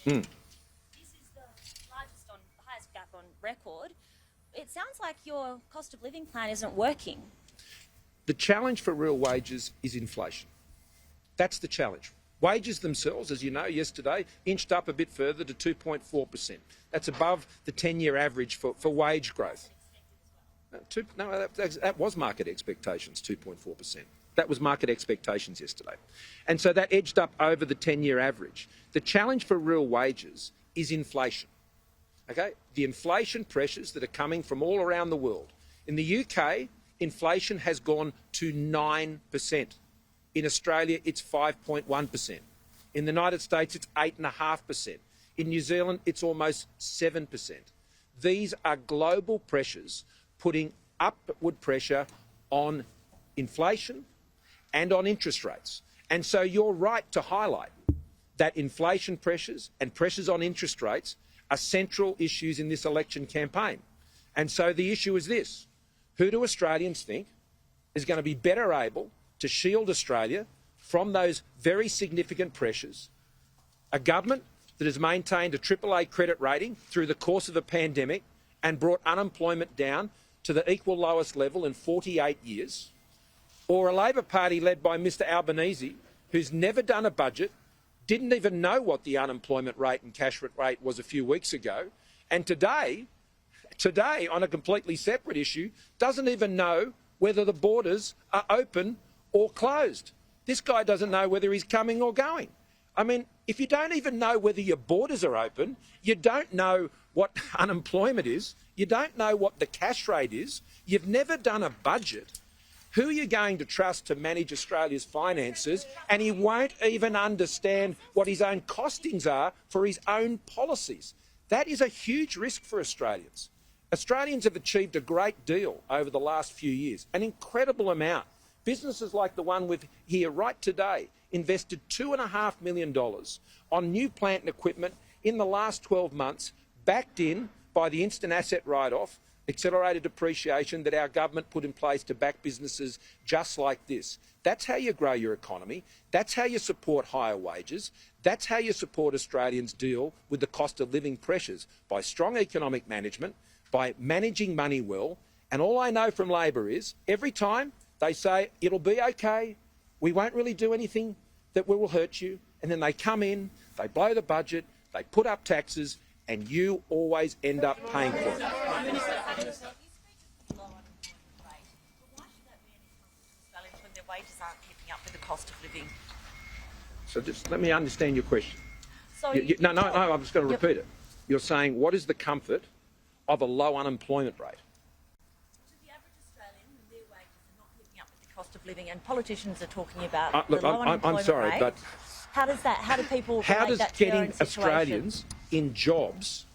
Mm. This is the highest gap on record. It sounds like your cost of living plan isn't working. The challenge for real wages is inflation. That's the challenge. Wages themselves, as you know, yesterday inched up a bit further to 2.4%. That's above the 10-year average for wage growth. That was market expectations, 2.4%. That was market expectations yesterday. And so that edged up over the 10-year average. The challenge for real wages is inflation. Okay? The inflation pressures that are coming from all around the world. In the UK, inflation has gone to 9%. In Australia, it's 5.1%. In the United States, it's 8.5%. In New Zealand, it's almost 7%. These are global pressures putting upward pressure on inflation and on interest rates. And so you're right to highlight that inflation pressures and pressures on interest rates are central issues in this election campaign. And so the issue is this: who do Australians think is going to be better able to shield Australia from those very significant pressures? A government that has maintained a AAA credit rating through the course of a pandemic and brought unemployment down to the equal lowest level in 48 years? Or a Labor Party led by Mr Albanese, who's never done a budget, didn't even know what the unemployment rate and cash rate was a few weeks ago, and today, on a completely separate issue, doesn't even know whether the borders are open or closed. This guy doesn't know whether he's coming or going. I mean, if you don't even know whether your borders are open, you don't know what unemployment is, you don't know what the cash rate is, you've never done a budget, who are you going to trust to manage Australia's finances? And he won't even understand what his own costings are for his own policies. That is a huge risk for Australians. Australians have achieved a great deal over the last few years, an incredible amount. Businesses like the one with here right today invested $2.5 million on new plant and equipment in the last 12 months, backed in by the instant asset write-off, accelerated depreciation that our government put in place to back businesses just like this. That's how you grow your economy. That's how you support higher wages. That's how you support Australians deal with the cost of living pressures, by strong economic management, by managing money well. And all I know from Labor is every time they say, it'll be okay, we won't really do anything that will hurt you. And then they come in, they blow the budget, they put up taxes, and you always end up paying for it. When their wages aren't keeping up with the cost of living. So just let me understand your question. So No, I'm just going to repeat it. You're saying, what is the comfort of a low unemployment rate? To the average Australian, their wages are not keeping up with the cost of living, and politicians are talking about Look, the low unemployment I'm sorry, rate. but how do people how relate does that to their own getting situation? Australians in jobs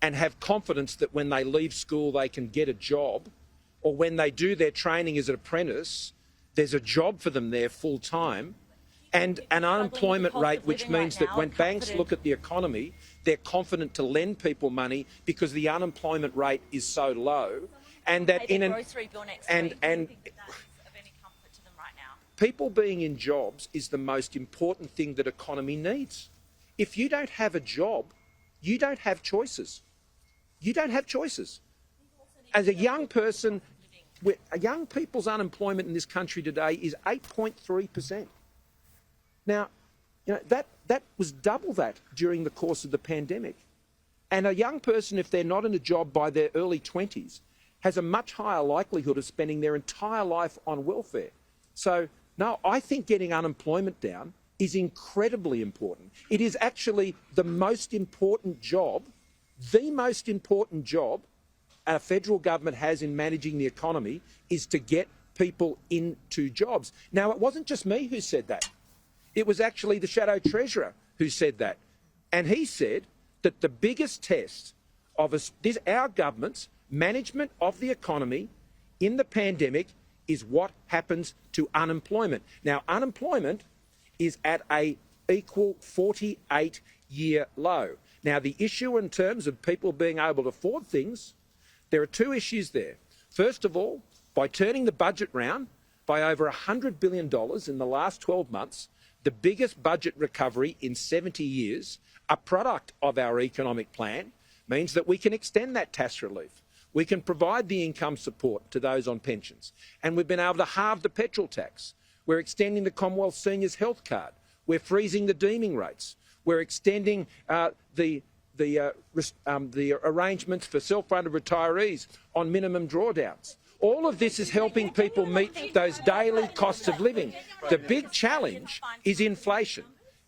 and have confidence that when they leave school they can get a job, or when they do their training as an apprentice, there's a job for them there full time, and an unemployment rate which means that when banks look at the economy, they're confident to lend people money because the unemployment rate is so low, and that in an and people being in jobs is the most important thing that economy needs. If you don't have a job, you don't have choices. You don't have choices. As a young person, young people's unemployment in this country today is 8.3%. Now, you know, that was double that during the course of the pandemic. And a young person, if they're not in a job by their early 20s, has a much higher likelihood of spending their entire life on welfare. So, no, I think getting unemployment down is incredibly important. It is actually the most important job a federal government has in managing the economy, is to get people into jobs. Now, it wasn't just me who said that. It was actually the Shadow Treasurer who said that. And he said that the biggest test of our government's management of the economy in the pandemic is what happens to unemployment. Now, unemployment is at a equal 48-year low. Now, the issue in terms of people being able to afford things, there are two issues there. First of all, by turning the budget round by over $100 billion in the last 12 months, the biggest budget recovery in 70 years, a product of our economic plan means that we can extend that tax relief. We can provide the income support to those on pensions. And we've been able to halve the petrol tax. We're extending the Commonwealth Seniors Health Card. We're freezing the deeming rates. We're extending the arrangements for self-funded retirees on minimum drawdowns. All of this is helping people meet those daily costs of living. The big challenge is inflation.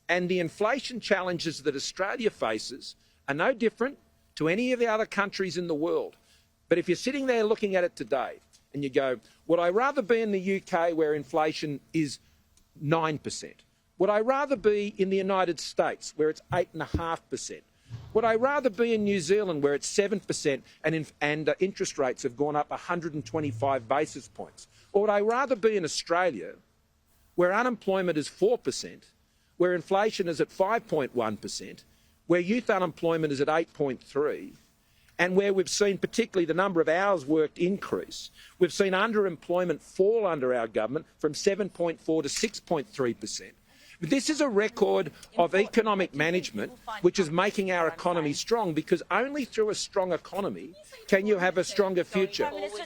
And the inflation challenges that Australia faces are no different to any of the other countries in the world. But if you're sitting there looking at it today and you go, would I rather be in the UK where inflation is 9%? Would I rather be in the United States where it's 8.5%? Would I rather be in New Zealand where it's 7% and interest rates have gone up 125 basis points? Or would I rather be in Australia where unemployment is 4%, where inflation is at 5.1%, where youth unemployment is at 8.3%, and where we've seen particularly the number of hours worked increase? We've seen underemployment fall under our government from 7.4 to 6.3%. This is a record of economic management which is making our economy strong, because only through a strong economy can you have a stronger future.